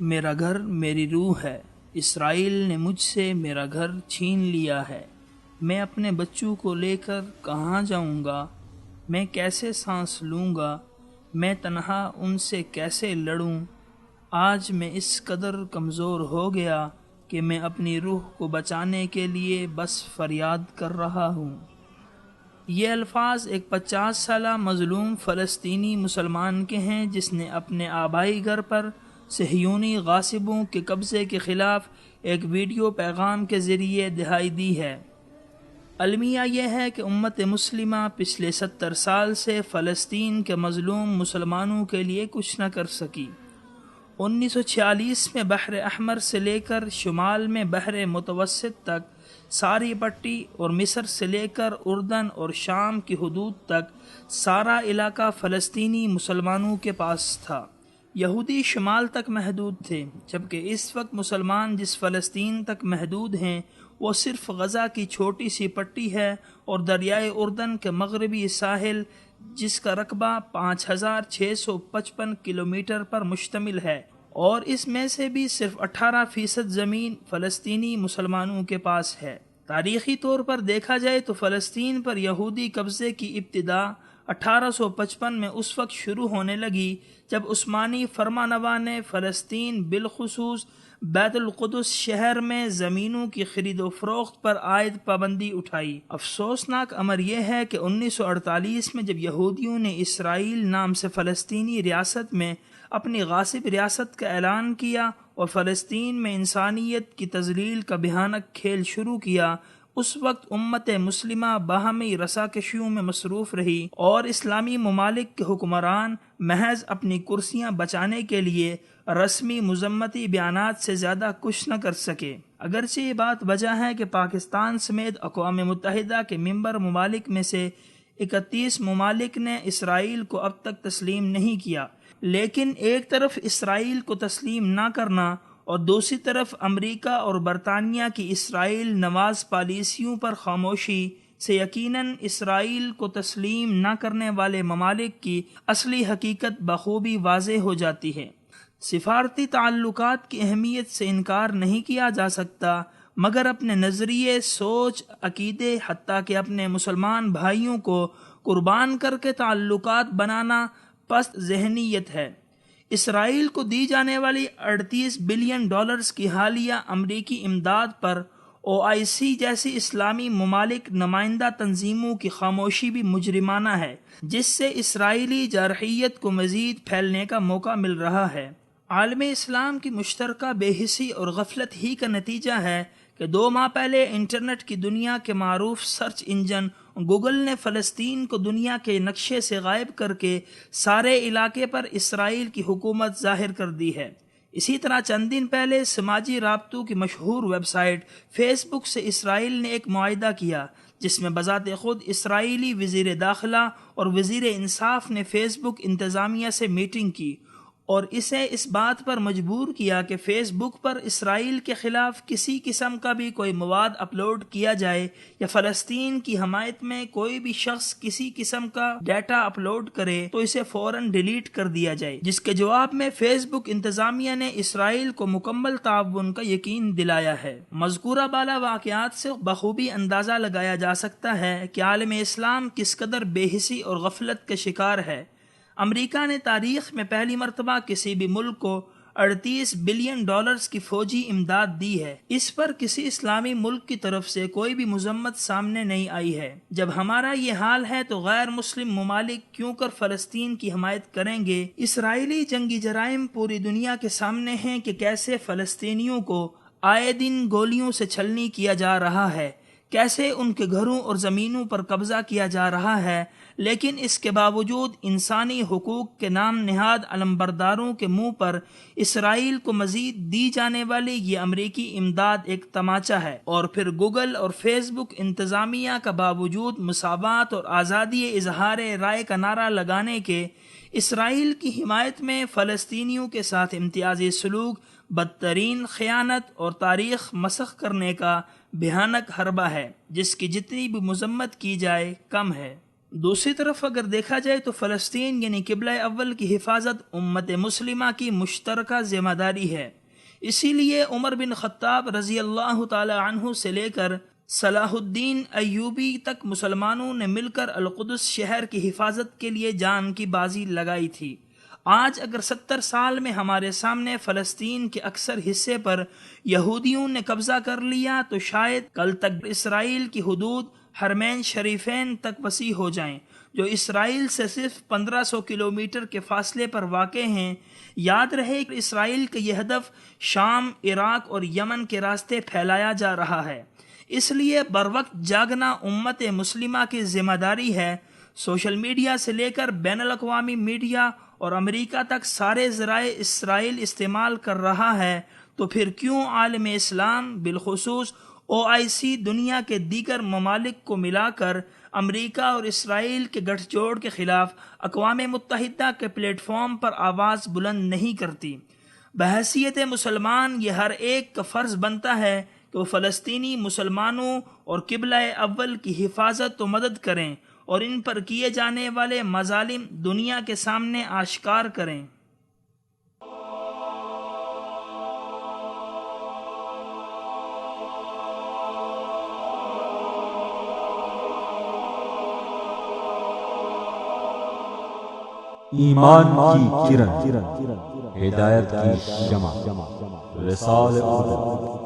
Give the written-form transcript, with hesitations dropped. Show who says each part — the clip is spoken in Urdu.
Speaker 1: میرا گھر میری روح ہے، اسرائیل نے مجھ سے میرا گھر چھین لیا ہے۔ میں اپنے بچوں کو لے کر کہاں جاؤں گا؟ میں کیسے سانس لوں گا؟ میں تنہا ان سے کیسے لڑوں؟ آج میں اس قدر کمزور ہو گیا کہ میں اپنی روح کو بچانے کے لیے بس فریاد کر رہا ہوں۔ یہ الفاظ ایک 50 سالہ مظلوم فلسطینی مسلمان کے ہیں جس نے اپنے آبائی گھر پر صہیونی غاصبوں کے قبضے کے خلاف ایک ویڈیو پیغام کے ذریعے دہائی دی ہے۔ المیہ یہ ہے کہ امت مسلمہ پچھلے 70 سال سے فلسطین کے مظلوم مسلمانوں کے لیے کچھ نہ کر سکی۔ 1946 میں بحر احمر سے لے کر شمال میں بحر متوسط تک ساری پٹی اور مصر سے لے کر اردن اور شام کی حدود تک سارا علاقہ فلسطینی مسلمانوں کے پاس تھا۔ یہودی شمال تک محدود تھے، جبکہ اس وقت مسلمان جس فلسطین تک محدود ہیں وہ صرف غزہ کی چھوٹی سی پٹی ہے اور دریائے اردن کے مغربی ساحل جس کا رقبہ 5655 کلومیٹر پر مشتمل ہے، اور اس میں سے بھی صرف 18% زمین فلسطینی مسلمانوں کے پاس ہے۔ تاریخی طور پر دیکھا جائے تو فلسطین پر یہودی قبضے کی ابتدا 1855 میں اس وقت شروع ہونے لگی جب عثمانی فرمانروا نے فلسطین بالخصوص بیت القدس شہر میں زمینوں کی خرید و فروخت پر عائد پابندی اٹھائی۔ افسوسناک امر یہ ہے کہ 1948 میں جب یہودیوں نے اسرائیل نام سے فلسطینی ریاست میں اپنی غاصب ریاست کا اعلان کیا اور فلسطین میں انسانیت کی تذلیل کا بھیانک کھیل شروع کیا، اس وقت امت مسلمہ باہمی رساکشیوں میں مصروف رہی اور اسلامی ممالک کے حکمران محض اپنی کرسیاں بچانے کے لیے رسمی مذمتی بیانات سے زیادہ کچھ نہ کر سکے۔ اگرچہ یہ بات وجہ ہے کہ پاکستان سمیت اقوام متحدہ کے ممبر ممالک میں سے 31 ممالک نے اسرائیل کو اب تک تسلیم نہیں کیا، لیکن ایک طرف اسرائیل کو تسلیم نہ کرنا اور دوسری طرف امریکہ اور برطانیہ کی اسرائیل نواز پالیسیوں پر خاموشی سے یقیناً اسرائیل کو تسلیم نہ کرنے والے ممالک کی اصلی حقیقت بخوبی واضح ہو جاتی ہے۔ سفارتی تعلقات کی اہمیت سے انکار نہیں کیا جا سکتا، مگر اپنے نظریے، سوچ، عقیدے، حتیٰ کہ اپنے مسلمان بھائیوں کو قربان کر کے تعلقات بنانا پست ذہنیت ہے۔ اسرائیل کو دی جانے والی 38 بلین ڈالرز کی حالیہ امریکی امداد پر OIC جیسی اسلامی ممالک نمائندہ تنظیموں کی خاموشی بھی مجرمانہ ہے، جس سے اسرائیلی جارحیت کو مزید پھیلنے کا موقع مل رہا ہے۔ عالم اسلام کی مشترکہ بے حسی اور غفلت ہی کا نتیجہ ہے کہ 2 ماہ پہلے انٹرنیٹ کی دنیا کے معروف سرچ انجن گوگل نے فلسطین کو دنیا کے نقشے سے غائب کر کے سارے علاقے پر اسرائیل کی حکومت ظاہر کر دی ہے۔ اسی طرح چند دن پہلے سماجی رابطوں کی مشہور ویب سائٹ فیس بک سے اسرائیل نے ایک معاہدہ کیا جس میں بذات خود اسرائیلی وزیر داخلہ اور وزیر انصاف نے فیس بک انتظامیہ سے میٹنگ کی اور اسے اس بات پر مجبور کیا کہ فیس بک پر اسرائیل کے خلاف کسی قسم کا بھی کوئی مواد اپلوڈ کیا جائے یا فلسطین کی حمایت میں کوئی بھی شخص کسی قسم کا ڈیٹا اپلوڈ کرے تو اسے فوراً ڈیلیٹ کر دیا جائے، جس کے جواب میں فیس بک انتظامیہ نے اسرائیل کو مکمل تعاون کا یقین دلایا ہے۔ مذکورہ بالا واقعات سے بخوبی اندازہ لگایا جا سکتا ہے کہ عالم اسلام کس قدر بے حسی اور غفلت کا شکار ہے۔ امریکہ نے تاریخ میں پہلی مرتبہ کسی بھی ملک کو 38 بلین ڈالرز کی فوجی امداد دی ہے۔ اس پر کسی اسلامی ملک کی طرف سے کوئی بھی مذمت سامنے نہیں آئی ہے۔ جب ہمارا یہ حال ہے تو غیر مسلم ممالک کیوں کر فلسطین کی حمایت کریں گے؟ اسرائیلی جنگی جرائم پوری دنیا کے سامنے ہیں کہ کیسے فلسطینیوں کو آئے دن گولیوں سے چھلنی کیا جا رہا ہے، کیسے ان کے گھروں اور زمینوں پر قبضہ کیا جا رہا ہے، لیکن اس کے باوجود انسانی حقوق کے نام نہاد علمبرداروں کے منہ پر اسرائیل کو مزید دی جانے والی یہ امریکی امداد ایک تماچا ہے۔ اور پھر گوگل اور فیس بک انتظامیہ کا باوجود مساوات اور آزادی اظہار رائے کا نعرہ لگانے کے اسرائیل کی حمایت میں فلسطینیوں کے ساتھ امتیازی سلوک بدترین خیانت اور تاریخ مسخ کرنے کا بھیانک حربہ ہے، جس کی جتنی بھی مذمت کی جائے کم ہے۔ دوسری طرف اگر دیکھا جائے تو فلسطین یعنی قبلہ اول کی حفاظت امت مسلمہ کی مشترکہ ذمہ داری ہے۔ اسی لیے عمر بن خطاب رضی اللہ تعالی عنہ سے لے کر صلاح الدین ایوبی تک مسلمانوں نے مل کر القدس شہر کی حفاظت کے لیے جان کی بازی لگائی تھی۔ آج اگر 70 سال میں ہمارے سامنے فلسطین کے اکثر حصے پر یہودیوں نے قبضہ کر لیا تو شاید کل تک اسرائیل کی حدود حرمین شریفین تک وسیع ہو جائیں، جو اسرائیل سے صرف 1500 کلومیٹر کے فاصلے پر واقع ہیں۔ یاد رہے کہ اسرائیل کا یہ ہدف شام، عراق اور یمن کے راستے پھیلایا جا رہا ہے۔ اس لیے بروقت جاگنا امت مسلمہ کی ذمہ داری ہے۔ سوشل میڈیا سے لے کر بین الاقوامی میڈیا اور امریکہ تک سارے ذرائع اسرائیل استعمال کر رہا ہے، تو پھر کیوں عالم اسلام بالخصوص OIC دنیا کے دیگر ممالک کو ملا کر امریکہ اور اسرائیل کے گٹھ جوڑ کے خلاف اقوام متحدہ کے پلیٹ فارم پر آواز بلند نہیں کرتی؟ بحیثیت مسلمان یہ ہر ایک کا فرض بنتا ہے کہ وہ فلسطینی مسلمانوں اور قبلہ اول کی حفاظت و مدد کریں اور ان پر کیے جانے والے مظالم دنیا کے سامنے آشکار کریں۔
Speaker 2: ایمان کی کرن، ہدایت کی شمع، رسالہ